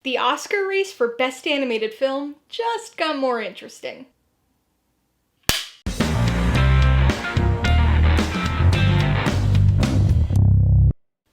The Oscar race for Best Animated Film just got more interesting.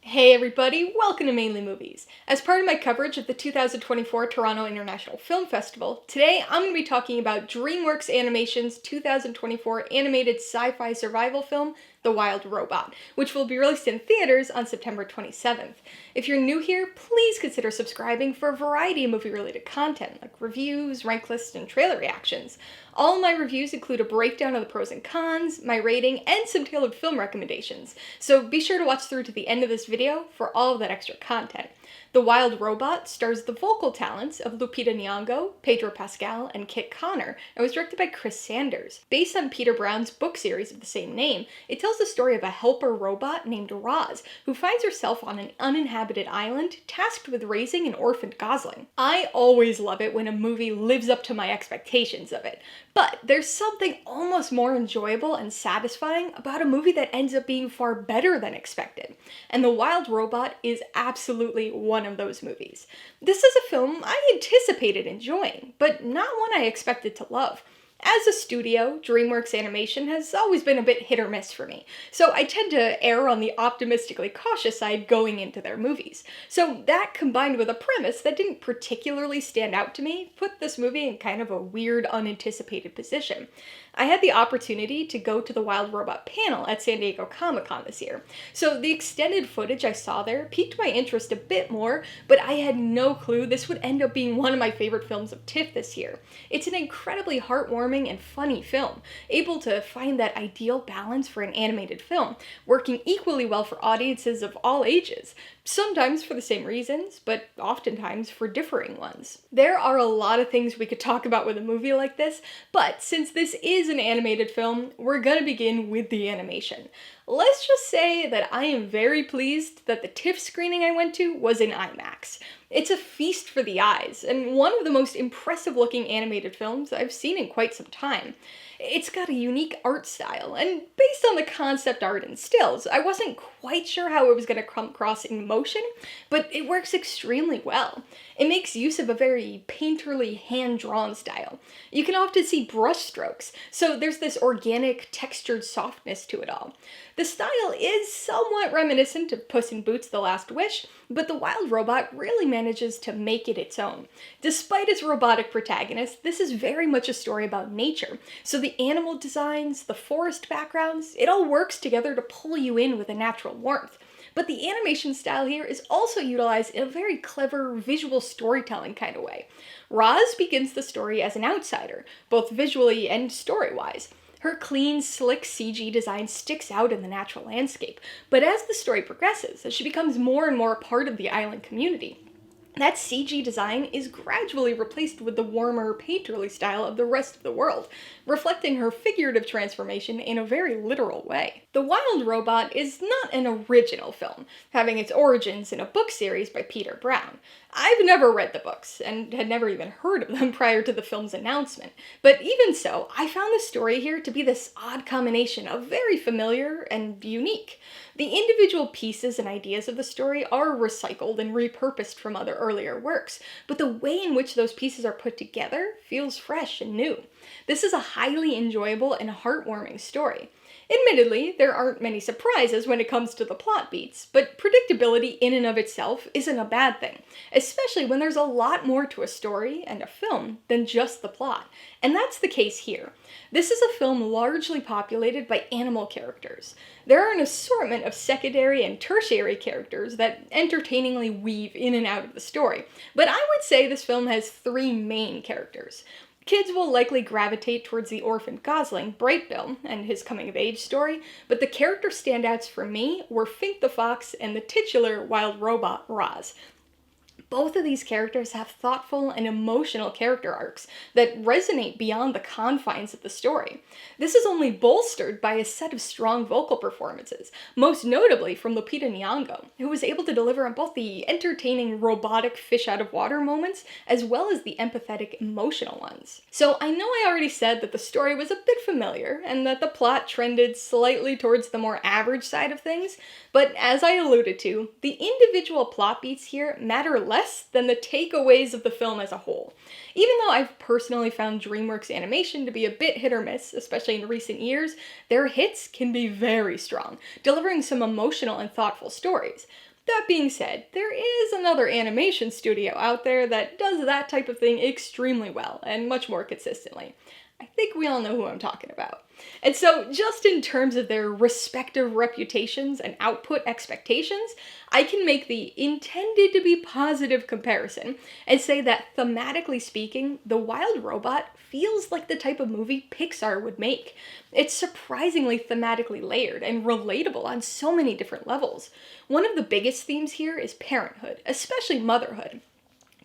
Hey everybody, welcome to Mainely Movies. As part of my coverage of the 2024 Toronto International Film Festival, today I'm going to be talking about DreamWorks Animation's 2024 animated sci-fi survival film, The Wild Robot, which will be released in theaters on September 27th. If you're new here, please consider subscribing for a variety of movie-related content, like reviews, rank lists, and trailer reactions. All of my reviews include a breakdown of the pros and cons, my rating, and some tailored film recommendations, so be sure to watch through to the end of this video for all of that extra content. The Wild Robot stars the vocal talents of Lupita Nyong'o, Pedro Pascal, and Kit Connor, and was directed by Chris Sanders. Based on Peter Brown's book series of the same name, it tells the story of a helper robot named Roz, who finds herself on an uninhabited island tasked with raising an orphaned gosling. I always love it when a movie lives up to my expectations of it, but there's something almost more enjoyable and satisfying about a movie that ends up being far better than expected, and The Wild Robot is absolutely one of those movies. This is a film I anticipated enjoying, but not one I expected to love. As a studio, DreamWorks Animation has always been a bit hit or miss for me, so I tend to err on the optimistically cautious side going into their movies. So that, combined with a premise that didn't particularly stand out to me, put this movie in kind of a weird, unanticipated position. I had the opportunity to go to the Wild Robot panel at San Diego Comic-Con this year, so the extended footage I saw there piqued my interest a bit more, but I had no clue this would end up being one of my favorite films of TIFF this year. It's an incredibly heartwarming and funny film, able to find that ideal balance for an animated film, working equally well for audiences of all ages, sometimes for the same reasons, but oftentimes for differing ones. There are a lot of things we could talk about with a movie like this, but since this is an animated film, we're gonna begin with the animation. Let's just say that I am very pleased that the TIFF screening I went to was in IMAX. It's a feast for the eyes, and one of the most impressive looking animated films I've seen in quite some time. It's got a unique art style, and based on the concept art and stills, I wasn't quite sure how it was going to come across in motion, but it works extremely well. It makes use of a very painterly, hand-drawn style. You can often see brush strokes, so there's this organic, textured softness to it all. The style is somewhat reminiscent of Puss in Boots: The Last Wish, but The Wild Robot really manages to make it its own. Despite its robotic protagonist, this is very much a story about nature, so the animal designs, the forest backgrounds, it all works together to pull you in with a natural warmth. But the animation style here is also utilized in a very clever visual storytelling kind of way. Roz begins the story as an outsider, both visually and story-wise. Her clean, slick CG design sticks out in the natural landscape, but as the story progresses, as she becomes more and more a part of the island community, that CG design is gradually replaced with the warmer, painterly style of the rest of the world, reflecting her figurative transformation in a very literal way. The Wild Robot is not an original film, having its origins in a book series by Peter Brown. I've never read the books, and had never even heard of them prior to the film's announcement, but even so, I found the story here to be this odd combination of very familiar and unique. The individual pieces and ideas of the story are recycled and repurposed from other earlier works, but the way in which those pieces are put together feels fresh and new. This is a highly enjoyable and heartwarming story. Admittedly, there aren't many surprises when it comes to the plot beats, but predictability in and of itself isn't a bad thing, especially when there's a lot more to a story and a film than just the plot, and that's the case here. This is a film largely populated by animal characters. There are an assortment of secondary and tertiary characters that entertainingly weave in and out of the story, but I would say this film has three main characters. Kids will likely gravitate towards the orphaned gosling, Brightbill, and his coming-of-age story, but the character standouts for me were Fink the Fox and the titular Wild Robot, Roz. Both of these characters have thoughtful and emotional character arcs that resonate beyond the confines of the story. This is only bolstered by a set of strong vocal performances, most notably from Lupita Nyong'o, who was able to deliver on both the entertaining robotic fish-out-of-water moments as well as the empathetic emotional ones. So I know I already said that the story was a bit familiar and that the plot trended slightly towards the more average side of things, but as I alluded to, the individual plot beats here matter less less than the takeaways of the film as a whole. Even though I've personally found DreamWorks Animation to be a bit hit or miss, especially in recent years, their hits can be very strong, delivering some emotional and thoughtful stories. That being said, there is another animation studio out there that does that type of thing extremely well, and much more consistently. I think we all know who I'm talking about. And so, just in terms of their respective reputations and output expectations, I can make the intended to be positive comparison and say that thematically speaking, The Wild Robot feels like the type of movie Pixar would make. It's surprisingly thematically layered and relatable on so many different levels. One of the biggest themes here is parenthood, especially motherhood,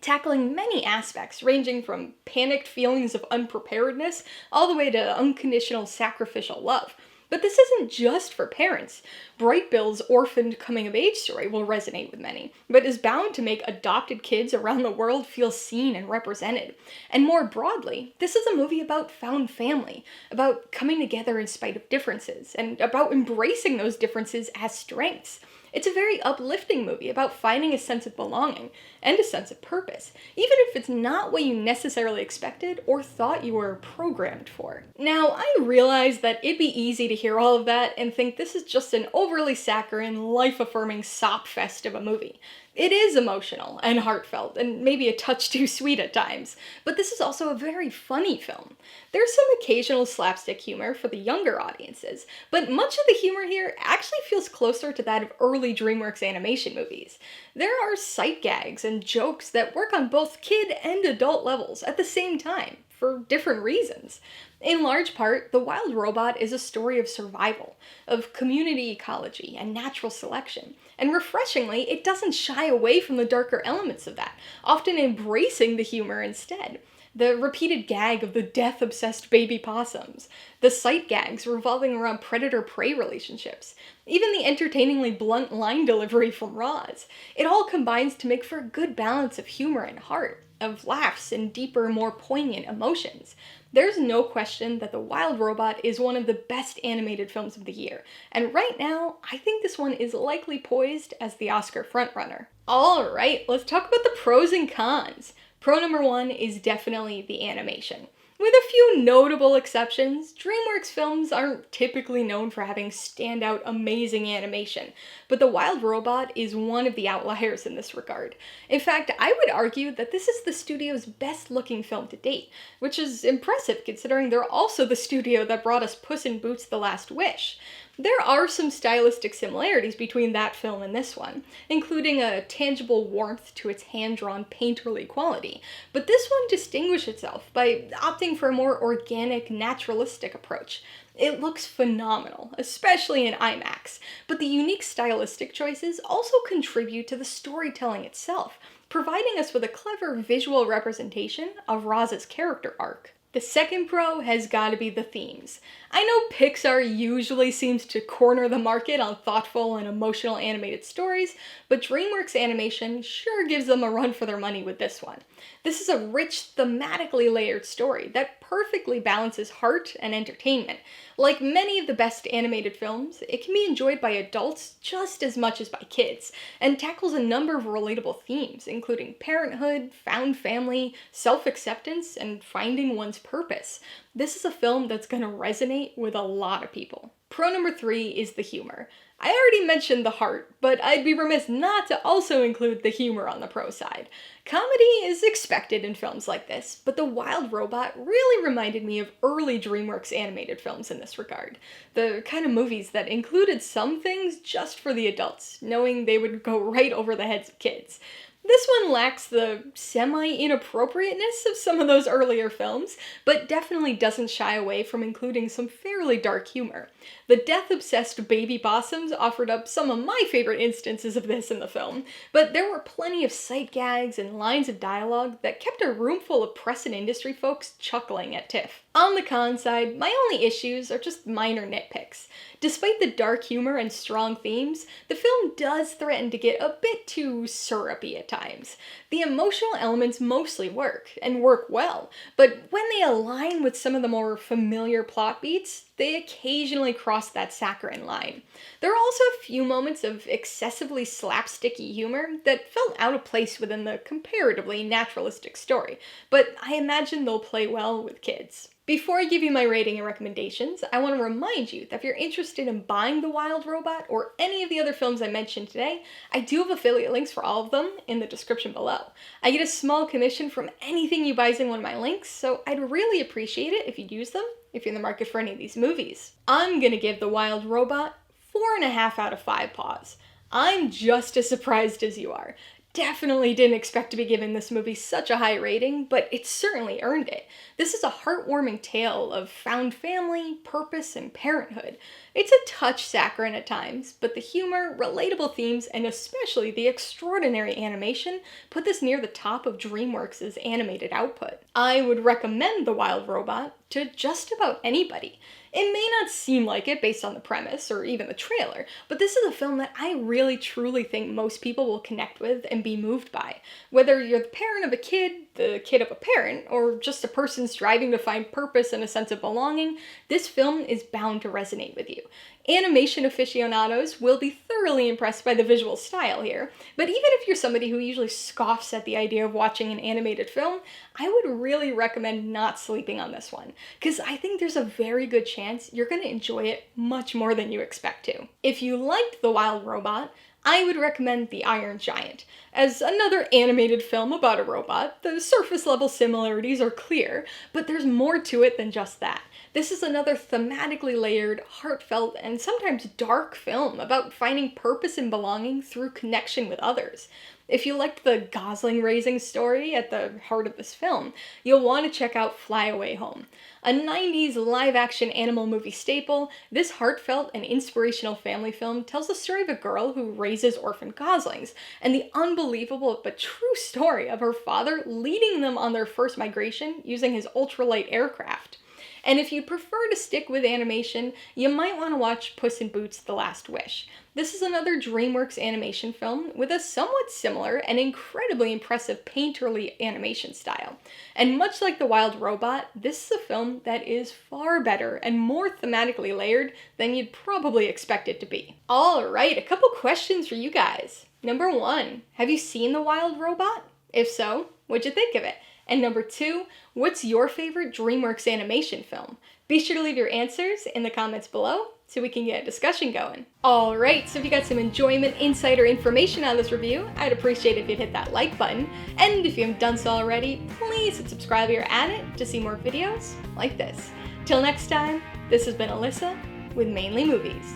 tackling many aspects ranging from panicked feelings of unpreparedness all the way to unconditional sacrificial love. But this isn't just for parents. Bright Bill's orphaned coming-of-age story will resonate with many, but is bound to make adopted kids around the world feel seen and represented. And more broadly, this is a movie about found family, about coming together in spite of differences, and about embracing those differences as strengths. It's a very uplifting movie about finding a sense of belonging and a sense of purpose, even if it's not what you necessarily expected or thought you were programmed for. Now, I realize that it'd be easy to hear all of that and think this is just an overly saccharine, life-affirming sop fest of a movie. It is emotional and heartfelt, and maybe a touch too sweet at times, but this is also a very funny film. There's some occasional slapstick humor for the younger audiences, but much of the humor here actually feels closer to that of early DreamWorks Animation movies. There are sight gags and jokes that work on both kid and adult levels at the same time, for different reasons. In large part, The Wild Robot is a story of survival, of community ecology and natural selection, and refreshingly, it doesn't shy away from the darker elements of that, often embracing the humor instead. The repeated gag of the death-obsessed baby possums, the sight gags revolving around predator-prey relationships, even the entertainingly blunt line delivery from Roz. It all combines to make for a good balance of humor and heart, of laughs and deeper, more poignant emotions. There's no question that The Wild Robot is one of the best animated films of the year, and right now, I think this one is likely poised as the Oscar frontrunner. Alright, let's talk about the pros and cons. Pro number one is definitely the animation. With a few notable exceptions, DreamWorks films aren't typically known for having standout amazing animation, but The Wild Robot is one of the outliers in this regard. In fact, I would argue that this is the studio's best looking film to date, which is impressive considering they're also the studio that brought us Puss in Boots: The Last Wish. There are some stylistic similarities between that film and this one, including a tangible warmth to its hand-drawn painterly quality, but this one distinguished itself by opting for a more organic, naturalistic approach. It looks phenomenal, especially in IMAX, but the unique stylistic choices also contribute to the storytelling itself, providing us with a clever visual representation of Roz's character arc. The second pro has got to be the themes. I know Pixar usually seems to corner the market on thoughtful and emotional animated stories, but DreamWorks Animation sure gives them a run for their money with this one. This is a rich, thematically layered story that perfectly balances heart and entertainment. Like many of the best animated films, it can be enjoyed by adults just as much as by kids, and tackles a number of relatable themes, including parenthood, found family, self-acceptance, and finding one's purpose. This is a film that's going to resonate with a lot of people. Pro number three is the humor. I already mentioned the heart, but I'd be remiss not to also include the humor on the pro side. Comedy is expected in films like this, but The Wild Robot really reminded me of early DreamWorks animated films in this regard. The kind of movies that included some things just for the adults, knowing they would go right over the heads of kids. This one lacks the semi-inappropriateness of some of those earlier films, but definitely doesn't shy away from including some fairly dark humor. The death-obsessed baby possums offered up some of my favorite instances of this in the film, but there were plenty of sight gags and lines of dialogue that kept a room full of press and industry folks chuckling at TIFF. On the con side, my only issues are just minor nitpicks. Despite the dark humor and strong themes, the film does threaten to get a bit too syrupy at times. The emotional elements mostly work, and work well, but when they align with some of the more familiar plot beats, they occasionally cross crossed that saccharine line. There are also a few moments of excessively slapsticky humor that felt out of place within the comparatively naturalistic story, but I imagine they'll play well with kids. Before I give you my rating and recommendations, I want to remind you that if you're interested in buying The Wild Robot or any of the other films I mentioned today, I do have affiliate links for all of them in the description below. I get a small commission from anything you buy using one of my links, so I'd really appreciate it if you'd use them if you're in the market for any of these movies. I'm gonna give The Wild Robot 4.5 out of 5 paws. I'm just as surprised as you are. Definitely didn't expect to be giving this movie such a high rating, but it certainly earned it. This is a heartwarming tale of found family, purpose, and parenthood. It's a touch saccharine at times, but the humor, relatable themes, and especially the extraordinary animation put this near the top of DreamWorks' animated output. I would recommend The Wild Robot to just about anybody. It may not seem like it based on the premise or even the trailer, but this is a film that I really truly think most people will connect with and be moved by. Whether you're the parent of a kid, the kid of a parent, or just a person striving to find purpose and a sense of belonging, this film is bound to resonate with you. Animation aficionados will be thoroughly impressed by the visual style here, but even if you're somebody who usually scoffs at the idea of watching an animated film, I would really recommend not sleeping on this one, because I think there's a very good chance you're going to enjoy it much more than you expect to. If you liked The Wild Robot, I would recommend The Iron Giant. As another animated film about a robot, the surface level similarities are clear, but there's more to it than just that. This is another thematically layered, heartfelt, and sometimes dark film about finding purpose and belonging through connection with others. If you liked the gosling-raising story at the heart of this film, you'll want to check out Fly Away Home. A 90s live-action animal movie staple, this heartfelt and inspirational family film tells the story of a girl who raises orphan goslings, and the unbelievable but true story of her father leading them on their first migration using his ultralight aircraft. And if you prefer to stick with animation, you might want to watch Puss in Boots: The Last Wish. This is another DreamWorks animation film with a somewhat similar and incredibly impressive painterly animation style. And much like The Wild Robot, this is a film that is far better and more thematically layered than you'd probably expect it to be. Alright, a couple questions for you guys. Number 1, have you seen The Wild Robot? If so, what'd you think of it? And number 2, what's your favorite DreamWorks animation film? Be sure to leave your answers in the comments below so we can get a discussion going. Alright, so if you got some enjoyment, insight, or information out of this review, I'd appreciate it if you'd hit that like button. And if you haven't done so already, please hit subscribe or add it to see more videos like this. Till next time, this has been Alyssa with Mainly Movies,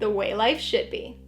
the way life should be.